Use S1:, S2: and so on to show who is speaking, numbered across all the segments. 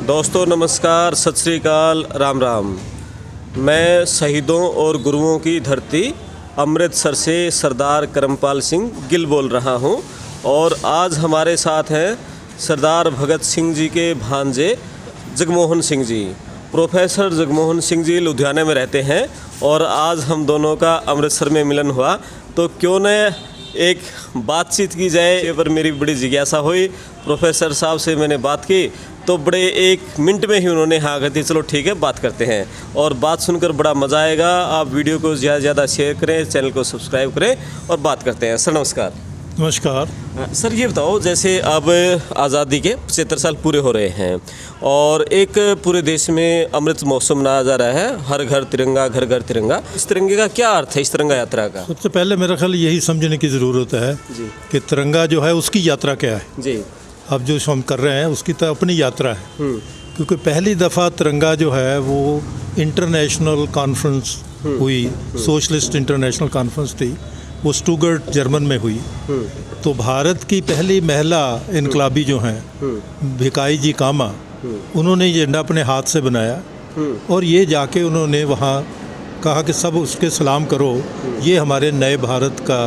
S1: दोस्तों नमस्कार, सत श्री अकाल, राम राम। मैं शहीदों और गुरुओं की धरती अमृतसर से सरदार करमपाल सिंह गिल बोल रहा हूं और आज हमारे साथ हैं सरदार भगत सिंह जी के भांजे जगमोहन सिंह जी। प्रोफेसर जगमोहन सिंह जी लुधियाना में रहते हैं और आज हम दोनों का अमृतसर में मिलन हुआ, तो क्यों न एक बातचीत की जाए। पर मेरी बड़ी जिज्ञासा हुई, प्रोफेसर साहब से मैंने बात की तो बड़े 1 मिनट में ही उन्होंने हाँ कर दी, चलो ठीक है बात करते हैं। और बात सुनकर बड़ा मज़ा आएगा। आप वीडियो को ज़्यादा से ज़्यादा शेयर करें, चैनल को सब्सक्राइब करें और बात करते हैं। सर नमस्कार।
S2: नमस्कार
S1: सर ये बताओ, जैसे अब आज़ादी के 75 साल पूरे हो रहे हैं और एक पूरे देश में अमृत महोत्सव मनाया जा रहा है, हर घर तिरंगा घर घर तिरंगा। इस तिरंगे का क्या अर्थ है, इस तिरंगा यात्रा का?
S2: सबसे पहले मेरा ख्याल यही समझने की ज़रूरत है
S1: जी
S2: कि तिरंगा जो है उसकी यात्रा क्या है।
S1: जी।
S2: अब जो हम कर रहे हैं उसकी तो अपनी यात्रा है, क्योंकि पहली दफ़ा तिरंगा जो है वो इंटरनेशनल कॉन्फ्रेंस हुई, सोशलिस्ट इंटरनेशनल कॉन्फ्रेंस थी, वो स्टुटगर्ट जर्मन में हुई। तो भारत की पहली महिला इनकलाबी जो हैं भिकाई जी कामा, उन्होंने ये झंडा अपने हाथ से बनाया और ये जाके उन्होंने वहाँ कहा कि सब उसके सलाम करो, ये हमारे नए भारत का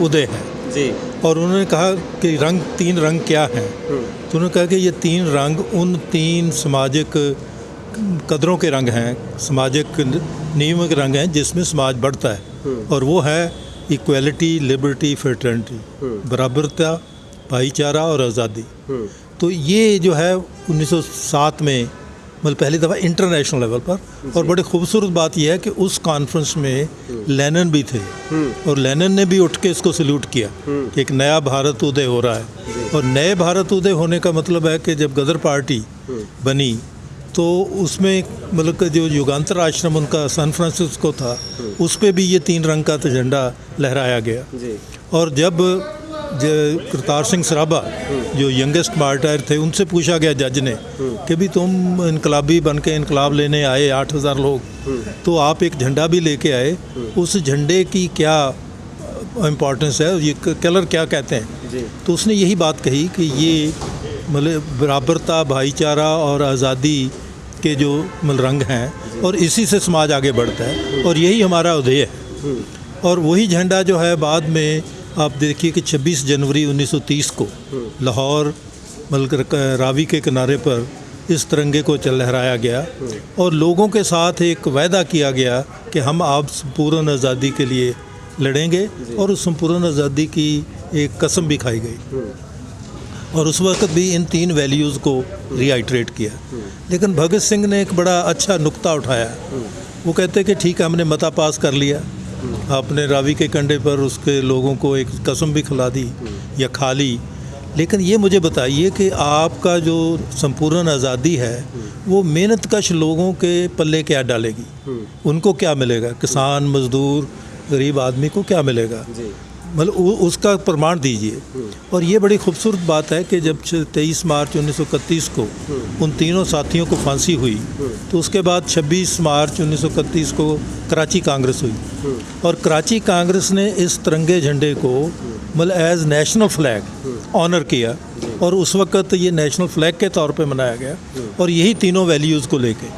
S2: उदय है
S1: जी।
S2: और उन्होंने कहा कि 3 रंग क्या हैं। तो उन्होंने कहा कि ये 3 रंग उन 3 सामाजिक कदरों के रंग हैं, सामाजिक नियमों के रंग हैं जिसमें समाज बढ़ता है, और वो है इक्वलिटी, लिबर्टी, फ्रेटर्निटी, बराबरता, भाईचारा और आज़ादी। तो ये जो है 1907 में मतलब पहली दफ़ा इंटरनेशनल लेवल पर, और बड़ी खूबसूरत बात यह है कि उस कॉन्फ्रेंस में लेनिन भी थे और लेनिन ने भी उठ के इसको सल्यूट किया कि एक नया भारत उदय हो रहा है। और नए भारत उदय होने का मतलब है कि जब गदर पार्टी बनी तो उसमें मतलब कि जो युगांतर आश्रम उनका सैन फ्रांसिस्को था, उस पर भी ये 3 रंग का तो झंडा लहराया गया। और जब करतार सिंह सराभा जो यंगेस्ट मार्टायर थे, उनसे पूछा गया जज ने कि भी तुम इनकलाबी बन के इनकलाब लेने आए 8000 लोग, तो आप एक झंडा भी लेके आए, उस झंडे की क्या इम्पोर्टेंस है, ये कलर क्या कहते हैं? तो उसने यही बात कही कि ये मतलब बराबरता, भाईचारा और आज़ादी के जो मतलब रंग हैं और इसी से समाज आगे बढ़ता है और यही हमारा उदय है। और वही झंडा जो है बाद में आप देखिए कि 26 जनवरी 1930 को लाहौर मतलब रावी के किनारे पर इस तिरंगे को लहराया गया और लोगों के साथ एक वायदा किया गया कि हम आप संपूर्ण आज़ादी के लिए लड़ेंगे, और उस संपूर्ण आज़ादी की एक कसम भी खाई गई। और उस वक्त भी इन 3 वैल्यूज़ को रीआइट्रेट किया। लेकिन भगत सिंह ने एक बड़ा अच्छा नुक्ता उठाया। वो कहते कि ठीक है, हमने मता पास कर लिया, आपने रावी के कंढे पर उसके लोगों को एक कसम भी खिला दी या खा ली, लेकिन ये मुझे बताइए कि आपका जो संपूर्ण आज़ादी है वो मेहनतकश लोगों के पल्ले क्या डालेगी? उनको क्या मिलेगा? किसान, मज़दूर, गरीब आदमी को क्या मिलेगा? मतलब उसका प्रमाण दीजिए। और ये बड़ी खूबसूरत बात है कि जब 23 मार्च 1931 को उन तीनों साथियों को फांसी हुई, तो उसके बाद 26 मार्च 1931 को कराची कांग्रेस हुई और कराची कांग्रेस ने इस तिरंगे झंडे को मतलब एज नेशनल फ्लैग ऑनर किया और उस वक्त ये नेशनल फ्लैग के तौर पे मनाया गया। और यही तीनों वैल्यूज़ को लेके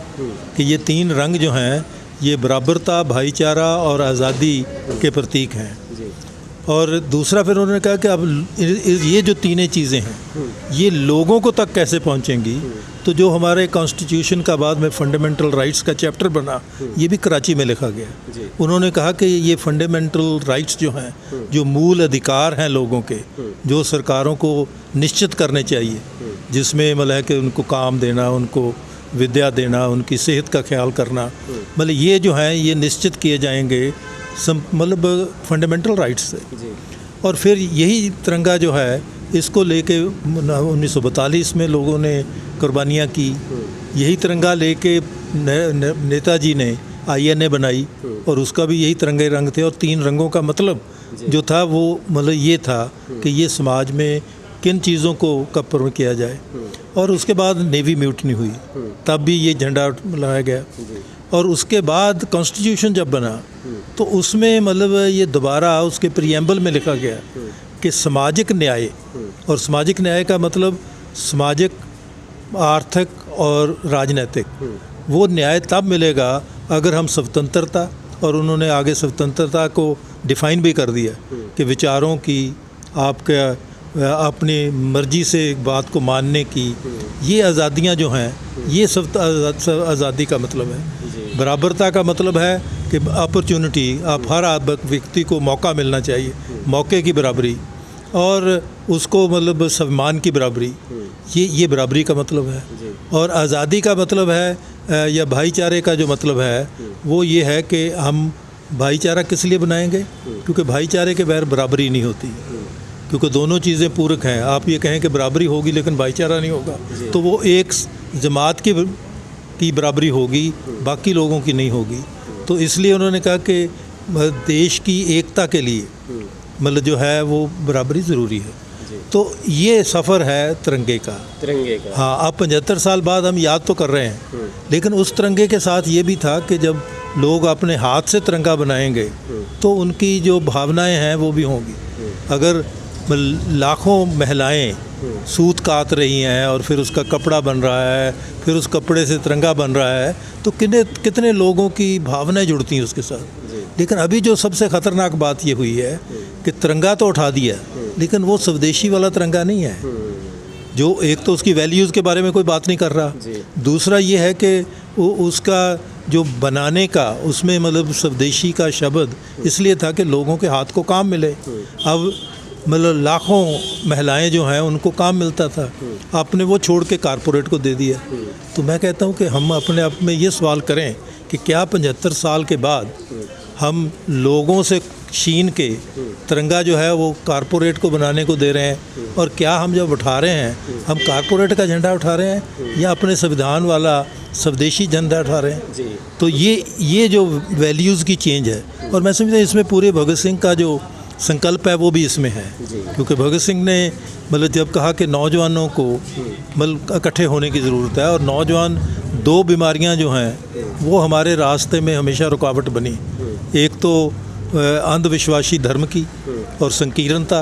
S2: कि ये 3 रंग जो हैं ये बराबरता, भाईचारा और आज़ादी के प्रतीक हैं। और दूसरा फिर उन्होंने कहा कि अब ये जो 3 चीज़ें हैं ये लोगों को तक कैसे पहुंचेंगी? तो जो हमारे कॉन्स्टिट्यूशन का बाद में फंडामेंटल राइट्स का चैप्टर बना, ये भी कराची में लिखा गया। उन्होंने कहा कि ये फंडामेंटल राइट्स जो हैं, जो मूल अधिकार हैं लोगों के, जो सरकारों को निश्चित करने चाहिए, जिसमें मतलब है कि उनको काम देना, उनको विद्या देना, उनकी सेहत का ख्याल करना, मतलब ये जो हैं ये निश्चित किए जाएंगे मतलब फंडामेंटल राइट्स से। और फिर यही तिरंगा जो है इसको लेके 1942 में लोगों ने कुर्बानियाँ की। यही तिरंगा लेके नेताजी ने INA बनाई और उसका भी यही तिरंगे रंग थे। और 3 रंगों का मतलब जो था वो मतलब ये था कि ये समाज में किन चीज़ों को कवर किया जाए। और उसके बाद नेवी म्यूटनी हुई, तब भी ये झंडा लगाया गया। और उसके बाद कॉन्स्टिट्यूशन जब बना तो उसमें मतलब ये दोबारा उसके प्रीएम्बल में लिखा गया कि सामाजिक न्याय, और सामाजिक न्याय का मतलब सामाजिक, आर्थिक और राजनीतिक, वो न्याय तब मिलेगा अगर हम स्वतंत्रता, और उन्होंने आगे स्वतंत्रता को डिफ़ाइन भी कर दिया कि विचारों की, आपके अपनी मर्जी से एक बात को मानने की, ये आज़ादियाँ जो हैं, ये सब आज़ादी का मतलब है। बराबरता का मतलब है कि अपॉर्चुनिटी, आप हर व्यक्ति को मौका मिलना चाहिए, मौके की बराबरी, और उसको मतलब सम्मान की बराबरी, ये बराबरी का मतलब है। और आज़ादी का मतलब है या भाईचारे का जो मतलब है वो ये है कि हम भाईचारा किस लिए बनाएंगे, क्योंकि भाईचारे के बगैर बराबरी नहीं होती, क्योंकि दोनों चीज़ें पूरक हैं। आप ये कहें कि बराबरी होगी लेकिन भाईचारा नहीं होगा, तो वो एक जमात की बराबरी होगी, बाकी लोगों की नहीं होगी। तो इसलिए उन्होंने कहा कि देश की एकता के लिए मतलब जो है वो बराबरी ज़रूरी है। तो ये सफ़र है तिरंगे का। हाँ, अब 75 साल बाद हम याद तो कर रहे हैं, लेकिन उस तिरंगे के साथ ये भी था कि जब लोग अपने हाथ से तिरंगा बनाएंगे तो उनकी जो भावनाएं हैं वो भी होंगी। अगर लाखों महिलाएं सूत काट रही हैं और फिर उसका कपड़ा बन रहा है, फिर उस कपड़े से तिरंगा बन रहा है, तो कितने लोगों की भावनाएं जुड़ती हैं उसके साथ। लेकिन अभी जो सबसे ख़तरनाक बात ये हुई है कि तिरंगा तो उठा दिया, लेकिन वो स्वदेशी वाला तिरंगा नहीं है। जो एक तो उसकी वैल्यूज़ के बारे में कोई बात नहीं कर रहा, दूसरा ये है कि उसका जो बनाने का, उसमें मतलब स्वदेशी का शब्द इसलिए था कि लोगों के हाथ को काम मिले। अब मतलब लाखों महिलाएं जो हैं उनको काम मिलता था, आपने वो छोड़ के कारपोरेट को दे दिया। तो मैं कहता हूँ कि हम अपने आप में ये सवाल करें कि क्या 75 साल के बाद हम लोगों से छीन के तिरंगा जो है वो कारपोरेट को बनाने को दे रहे हैं, और क्या हम जब उठा रहे हैं हम कारपोरेट का झंडा उठा रहे हैं या अपने संविधान वाला स्वदेशी झंडा उठा रहे हैं। तो ये जो वैल्यूज़ की चेंज है, और मैं समझता हूँ इसमें पूरे भगत सिंह का जो संकल्प है वो भी इसमें है, क्योंकि भगत सिंह ने मतलब जब कहा कि नौजवानों को मतलब इकट्ठे होने की ज़रूरत है, और नौजवान, दो बीमारियां जो हैं वो हमारे रास्ते में हमेशा रुकावट बनी, एक तो अंधविश्वासी धर्म की और संकीर्णता,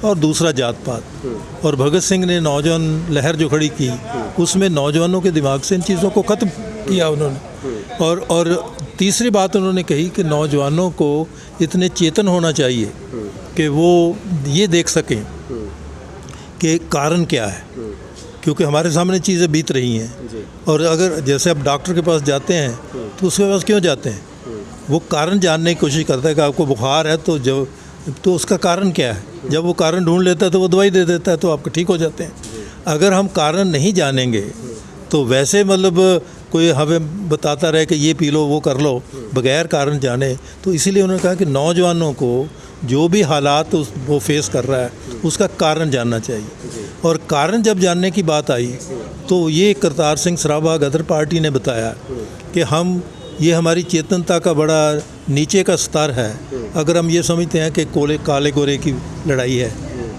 S2: और दूसरा जात पात। और भगत सिंह ने नौजवान लहर जो खड़ी की उसमें नौजवानों के दिमाग से इन चीज़ों को ख़त्म किया उन्होंने। और तीसरी बात उन्होंने कही कि नौजवानों को इतने चेतन होना चाहिए कि वो ये देख सकें कि कारण क्या है, क्योंकि हमारे सामने चीज़ें बीत रही हैं। और अगर जैसे आप डॉक्टर के पास जाते हैं तो उसके पास क्यों जाते हैं, वो कारण जानने की कोशिश करता है कि आपको बुखार है तो उसका कारण क्या है। जब वो कारण ढूंढ लेता है तो वो दवाई दे देता है, तो आपके ठीक हो जाते हैं। अगर हम कारण नहीं जानेंगे तो वैसे मतलब कोई हमें बताता रहे कि ये पी लो, वो कर लो, बगैर कारण जाने। तो इसीलिए उन्होंने कहा कि नौजवानों को जो भी हालात वो फेस कर रहा है उसका कारण जानना चाहिए। और कारण जब जानने की बात आई तो ये करतार सिंह सराभा गदर पार्टी ने बताया कि ये हमारी चेतनता का बड़ा नीचे का स्तर है। अगर हम ये समझते हैं कि काले गोरे की लड़ाई है,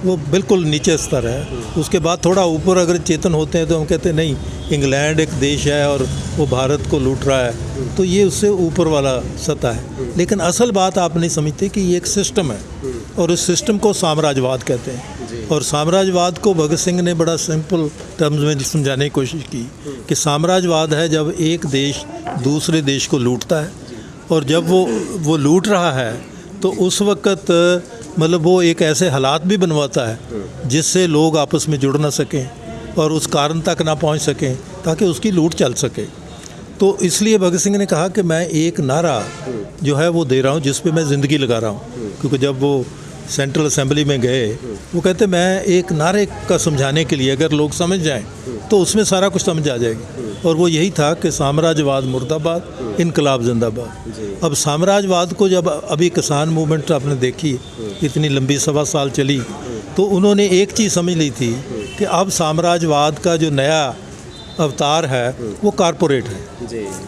S2: वो बिल्कुल नीचे स्तर है। उसके बाद थोड़ा ऊपर अगर चेतन होते हैं तो हम कहते हैं नहीं, इंग्लैंड एक देश है और वो भारत को लूट रहा है, तो ये उससे ऊपर वाला सतह है। लेकिन असल बात आप नहीं समझते कि ये एक सिस्टम है, और उस सिस्टम को साम्राज्यवाद कहते हैं। और साम्राज्यवाद को भगत सिंह ने बड़ा सिंपल टर्म्स में समझाने की कोशिश की कि साम्राज्यवाद है जब एक देश दूसरे देश को लूटता है, और जब वो लूट रहा है तो उस वक़्त मतलब वो एक ऐसे हालात भी बनवाता है जिससे लोग आपस में जुड़ ना सकें और उस कारण तक ना पहुंच सकें ताकि उसकी लूट चल सके। तो इसलिए भगत सिंह ने कहा कि मैं एक नारा जो है वो दे रहा हूं जिस पे मैं ज़िंदगी लगा रहा हूं, क्योंकि जब वो सेंट्रल असेंबली में गए वो कहते मैं एक नारे का समझाने के लिए अगर लोग समझ जाएं तो उसमें सारा कुछ समझ आ जाएगी। और वो यही था कि साम्राज्यवाद मुर्दाबाद, इनकलाब जिंदाबाद। अब साम्राज्यवाद को जब अभी किसान मूवमेंट आपने देखी, इतनी लंबी 1.25 साल चली, तो उन्होंने एक चीज़ समझ ली थी कि अब साम्राज्यवाद का जो नया अवतार है वो कारपोरेट है,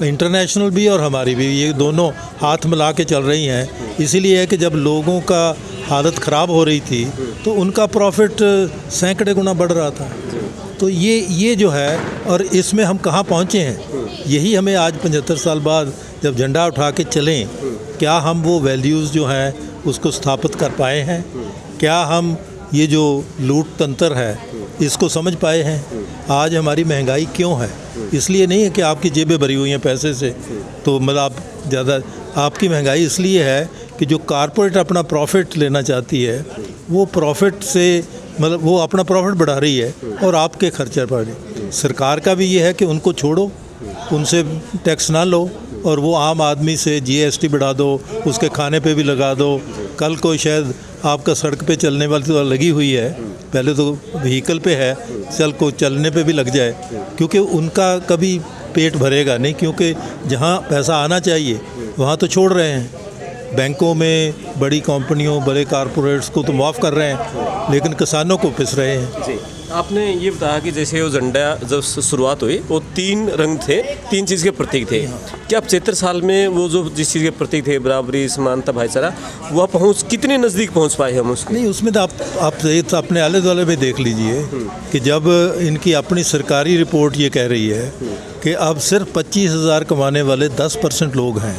S2: इंटरनेशनल भी और हमारी भी, ये दोनों हाथ मिला के चल रही हैं। इसीलिए है कि जब लोगों का हालत ख़राब हो रही थी तो उनका प्रॉफिट सैकड़े गुना बढ़ रहा था। तो ये जो है, और इसमें हम कहाँ पहुँचे हैं, यही हमें आज 75 साल बाद जब झंडा उठा के चलें, क्या हम वो वैल्यूज़ जो हैं उसको स्थापित कर पाए हैं, क्या हम ये जो लूट तंत्र है इसको समझ पाए हैं। आज हमारी महंगाई क्यों है, इसलिए नहीं है कि आपकी जेबें भरी हुई हैं पैसे से, तो मतलब आप ज़्यादा, आपकी महंगाई इसलिए है कि जो कॉरपोरेट अपना प्रॉफिट लेना चाहती है, वो प्रॉफिट से मतलब वो अपना प्रॉफिट बढ़ा रही है और आपके खर्चा बढ़ रही है। सरकार का भी ये है कि उनको छोड़ो, उनसे टैक्स ना लो, और वो आम आदमी से जीएसटी बढ़ा दो, उसके खाने पे भी लगा दो। कल को शायद आपका सड़क पे चलने वाली तो लगी हुई है, पहले तो व्हीकल पे है, चल को चलने पे भी लग जाए, क्योंकि उनका कभी पेट भरेगा नहीं, क्योंकि जहाँ पैसा आना चाहिए वहाँ तो छोड़ रहे हैं। बैंकों में बड़ी कंपनियों, बड़े कॉरपोरेट्स को तो माफ़ कर रहे हैं, लेकिन किसानों को पिस रहे हैं।
S1: जी, आपने ये बताया कि जैसे वो झंडा जब शुरुआत हुई वो 3 रंग थे, 3 चीज़ के प्रतीक थे। क्या 75 साल में वो जो जिस चीज़ के प्रतीक थे, बराबरी, समानता, भाईचारा, वह पहुँच कितने नज़दीक पहुँच पाए हम उसके?
S2: नहीं, उसमें तो आप ये तो अपने आले दुआले में देख लीजिए कि जब इनकी अपनी सरकारी रिपोर्ट ये कह रही है कि अब सिर्फ 25,000 कमाने वाले 10% लोग हैं,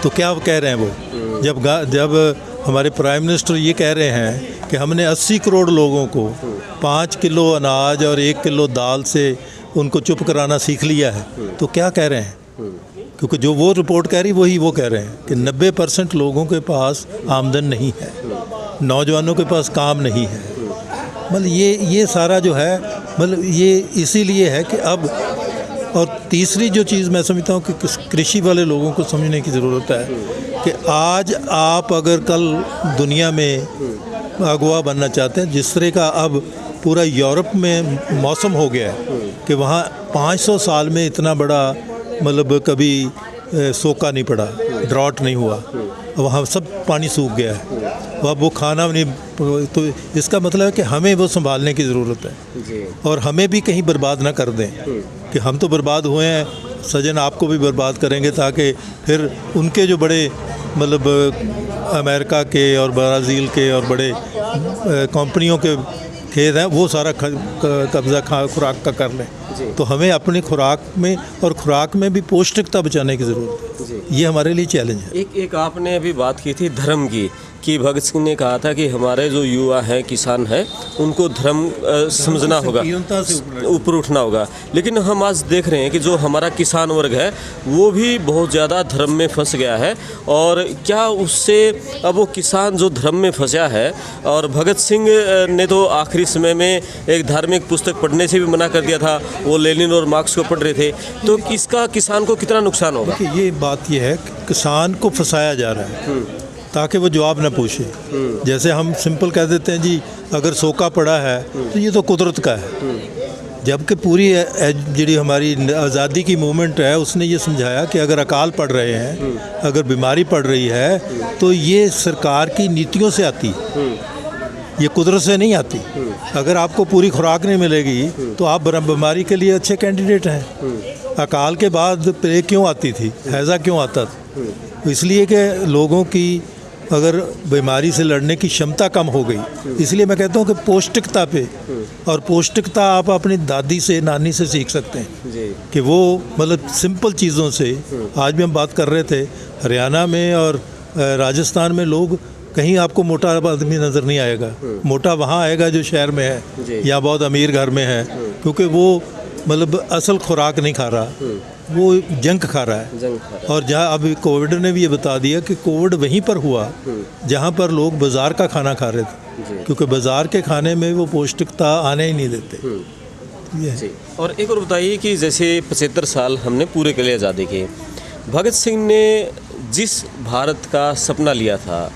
S2: तो क्या कह रहे हैं वो? जब हमारे प्राइम मिनिस्टर ये कह रहे हैं कि हमने 80 करोड़ लोगों को 5 किलो अनाज और 1 किलो दाल से उनको चुप कराना सीख लिया है, तो क्या कह रहे हैं? क्योंकि जो वो रिपोर्ट कह रही वही वो कह रहे हैं कि 90% लोगों के पास आमदन नहीं है, नौजवानों के पास काम नहीं है। मतलब ये सारा जो है, मतलब ये इसीलिए है कि अब, और तीसरी जो चीज़ मैं समझता हूँ कि कृषि वाले लोगों को समझने की ज़रूरत है कि आज आप अगर कल दुनिया में अगुवा बनना चाहते हैं, जिस तरह का अब पूरा यूरोप में मौसम हो गया है कि वहाँ 500 साल में इतना बड़ा मतलब कभी सोका नहीं पड़ा, ड्रॉट नहीं हुआ, वहाँ सब पानी सूख गया है, वहाँ वो खाना नहीं, तो इसका मतलब है कि हमें वो संभालने की ज़रूरत है और हमें भी कहीं बर्बाद ना कर दें कि हम तो बर्बाद हुए हैं, सजन आपको भी बर्बाद करेंगे, ताकि फिर उनके जो बड़े मतलब अमेरिका के और ब्राज़ील के और बड़े कंपनियों के खेत हैं वो सारा कब्ज़ा खुराक का कर लें। तो हमें अपनी खुराक में और खुराक में भी पौष्टिकता बचाने की ज़रूरत है। ये हमारे लिए चैलेंज है।
S1: एक आपने अभी बात की थी धर्म की, कि भगत सिंह ने कहा था कि हमारे जो युवा हैं, किसान हैं, उनको धर्म समझना होगा, ऊपर उठना होगा। लेकिन हम आज देख रहे हैं कि जो हमारा किसान वर्ग है वो भी बहुत ज़्यादा धर्म में फंस गया है। और क्या उससे अब वो किसान जो धर्म में फंसा है, और भगत सिंह ने तो आखिरी समय में एक धार्मिक पुस्तक पढ़ने से भी मना कर दिया था, वो लेनिन और मार्क्स को पढ़ रहे थे, तो इसका किसान को कितना नुकसान होगा?
S2: ये बात ये है कि किसान को फंसाया जा रहा है ताकि वो जवाब ना पूछे। जैसे हम सिंपल कह देते हैं जी अगर सोका पड़ा है तो ये तो कुदरत का है, जबकि पूरी जी हमारी आज़ादी की मूवमेंट है उसने ये समझाया कि अगर अकाल पड़ रहे हैं, अगर बीमारी पड़ रही है, तो ये सरकार की नीतियों से आती है, ये कुदरत से नहीं आती। अगर आपको पूरी खुराक नहीं मिलेगी तो आप बीमारी के लिए अच्छे कैंडिडेट हैं। अकाल के बाद प्लेग क्यों आती थी, हैज़ा क्यों आता था? इसलिए कि लोगों की अगर बीमारी से लड़ने की क्षमता कम हो गई। इसलिए मैं कहता हूँ कि पौष्टिकता पे, और पौष्टिकता आप अपनी दादी से, नानी से सीख सकते हैं कि वो मतलब सिंपल चीज़ों से। आज भी हम बात कर रहे थे हरियाणा में और राजस्थान में लोग कहीं आपको मोटा आदमी नज़र नहीं आएगा। मोटा वहाँ आएगा जो शहर में है या बहुत अमीर घर में है, क्योंकि वो मतलब असल खुराक नहीं खा रहा, वो जंक खा रहा है। और जहाँ अभी कोविड ने भी ये बता दिया कि कोविड वहीं पर हुआ जहाँ पर लोग बाज़ार का खाना खा रहे थे, क्योंकि बाज़ार के खाने में वो पौष्टिकता आने ही नहीं देते।
S1: ये और एक और बताइए कि जैसे 75 साल हमने पूरे के लिए आज़ादी के, भगत सिंह ने जिस भारत का सपना लिया था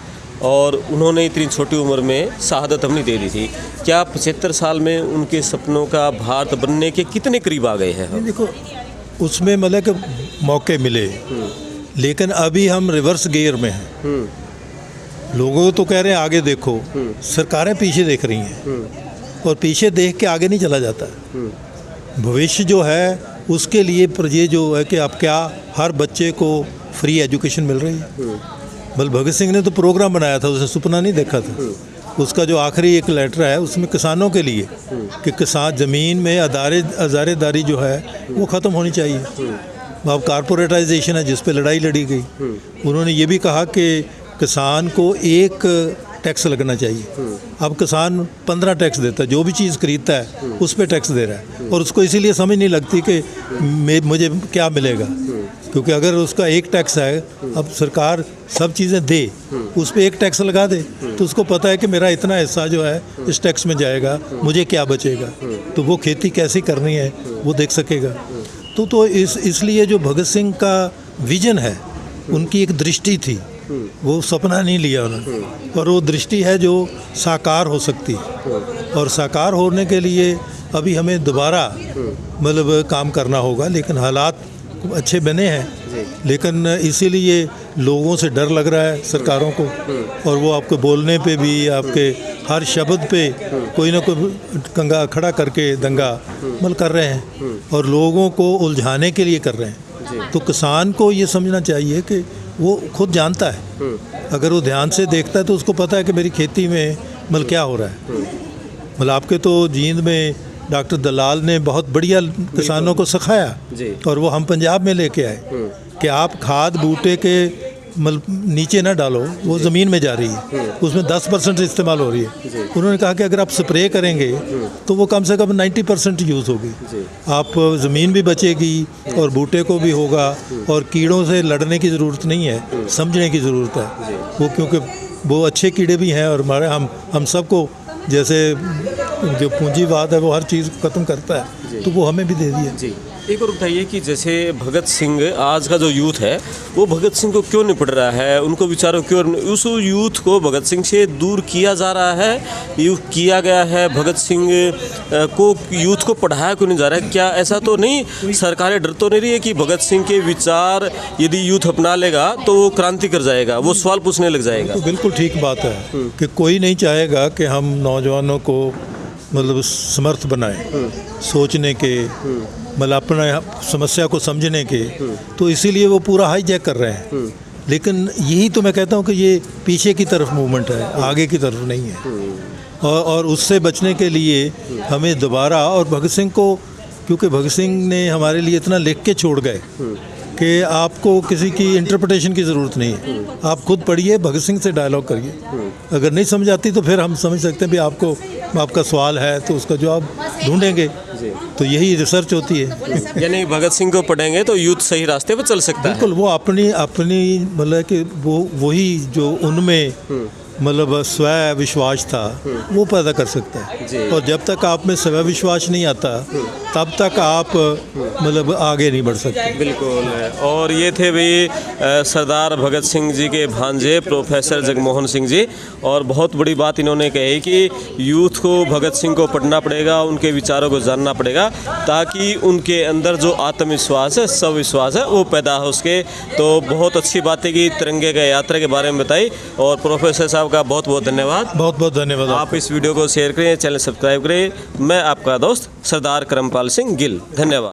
S1: और उन्होंने इतनी छोटी उम्र में शहादत अपनी दे दी थी, क्या 75 साल में उनके सपनों का भारत बनने के कितने करीब आ गए हैं हम?
S2: देखो उसमें मतलब कि मौके मिले, लेकिन अभी हम रिवर्स गियर में हैं। लोगों तो कह रहे हैं आगे देखो, सरकारें पीछे देख रही हैं, और पीछे देख के आगे नहीं चला जाता। भविष्य जो है उसके लिए ये जो है कि अब क्या हर बच्चे को फ्री एजुकेशन मिल रही है। मतलब भगत सिंह ने तो प्रोग्राम बनाया था, उसने सपना नहीं देखा था। उसका जो आखिरी एक लेटर है उसमें किसानों के लिए कि किसान ज़मीन में अज़ारेदारी जो है वो ख़त्म होनी चाहिए। अब कारपोरेटाइजेशन है जिस पे लड़ाई लड़ी गई। उन्होंने ये भी कहा कि किसान को एक टैक्स लगना चाहिए। अब किसान 15 टैक्स देता है, जो भी चीज़ खरीदता है उस पर टैक्स दे रहा है, और उसको इसीलिए समझ नहीं लगती कि मुझे क्या मिलेगा, क्योंकि अगर उसका एक टैक्स है, अब सरकार सब चीज़ें दे, उस पर एक टैक्स लगा दे, तो उसको पता है कि मेरा इतना हिस्सा जो है इस टैक्स में जाएगा, मुझे क्या बचेगा, तो वो खेती कैसी करनी है वो देख सकेगा। तो इसलिए जो भगत सिंह का विजन है, उनकी एक दृष्टि थी, वो सपना नहीं लिया उन्होंने, और वो दृष्टि है जो साकार हो सकती है, और साकार होने के लिए अभी हमें दोबारा मतलब काम करना होगा, लेकिन हालात अच्छे बने हैं, लेकिन इसीलिए लोगों से डर लग रहा है सरकारों को, और वो आपके बोलने पे भी, आपके हर शब्द पे कोई ना कोई कंगा खड़ा करके दंगा मल कर रहे हैं, और लोगों को उलझाने के लिए कर रहे हैं। तो किसान को ये समझना चाहिए कि वो खुद जानता है, अगर वो ध्यान से देखता है तो उसको पता है कि मेरी खेती में मतलब क्या हो रहा है। मतलब आपके तो जींद में डॉक्टर दलाल ने बहुत बढ़िया किसानों को सिखाया, और वो हम पंजाब में लेके आए कि आप खाद बूटे के मतलब नीचे ना डालो, वो ज़मीन में जा रही है, उसमें 10% इस्तेमाल हो रही है। उन्होंने कहा कि अगर आप स्प्रे करेंगे तो वो कम से कम 90% यूज़ होगी, आप ज़मीन भी बचेगी और बूटे को भी होगा, और कीड़ों से लड़ने की ज़रूरत नहीं है, समझने की ज़रूरत है वो, क्योंकि वो अच्छे कीड़े भी हैं, और हमारे हम सबको जैसे जो पूंजीवाद है वो हर चीज़ को ख़त्म करता है, तो वो हमें भी दे दिया।
S1: जी, एक और बताइए कि जैसे भगत सिंह, आज का जो यूथ है वो भगत सिंह को क्यों निपट रहा है, उनको विचारों क्यों, उस यूथ को भगत सिंह से दूर किया जा रहा है, किया गया है, भगत सिंह को यूथ को पढ़ाया क्यों नहीं जा रहा है? क्या ऐसा तो नहीं, सरकारें डर तो नहीं रही है कि भगत सिंह के विचार यदि यूथ अपना लेगा तो वो क्रांति कर जाएगा, वो सवाल पूछने लग जाएगा?
S2: तो बिल्कुल ठीक बात है कि कोई नहीं चाहेगा कि हम नौजवानों को मतलब समर्थ बनाएं, सोचने के, मतलब अपने समस्या को समझने के, तो इसीलिए वो पूरा हाईजैक कर रहे हैं। लेकिन यही तो मैं कहता हूँ कि ये पीछे की तरफ मूवमेंट है, आगे की तरफ नहीं है, और उससे बचने के लिए हमें दोबारा, और भगत सिंह को, क्योंकि भगत सिंह ने हमारे लिए इतना लिख के छोड़ गए कि आपको किसी की इंटरप्रिटेशन की ज़रूरत नहीं है, आप खुद पढ़िए, भगत सिंह से डायलॉग करिए, अगर नहीं समझ आती तो फिर हम समझ सकते हैं भी आपका सवाल है तो उसका जवाब ढूंढेंगे, तो यही रिसर्च होती है।
S1: यानी भगत सिंह को पढ़ेंगे तो यूथ सही रास्ते पर चल सकता है।
S2: बिल्कुल, वो अपनी मतलब कि वही जो उनमें मतलब स्वय विश्वास था वो पैदा कर सकता है, और जब तक आप में स्वय विश्वास नहीं आता तब तक आप मतलब आगे नहीं बढ़ सकते।
S1: बिल्कुल। और ये थे भाई सरदार भगत सिंह जी के भांजे प्रोफेसर जगमोहन सिंह जी, और बहुत बड़ी बात इन्होंने कही कि यूथ को भगत सिंह को पढ़ना पड़ेगा, उनके विचारों को जानना पड़ेगा, ताकि उनके अंदर जो आत्मविश्वास है, स्विश्वास है, वो पैदा हो सके। तो बहुत अच्छी बातें की, तिरंगे के यात्रा के बारे में बताई, और प्रोफेसर साहब का बहुत बहुत धन्यवाद।
S2: बहुत बहुत धन्यवाद।
S1: आप इस वीडियो को शेयर करें, चैनल सब्सक्राइब करें। मैं आपका दोस्त सरदार करमपाल सिंह गिल, धन्यवाद।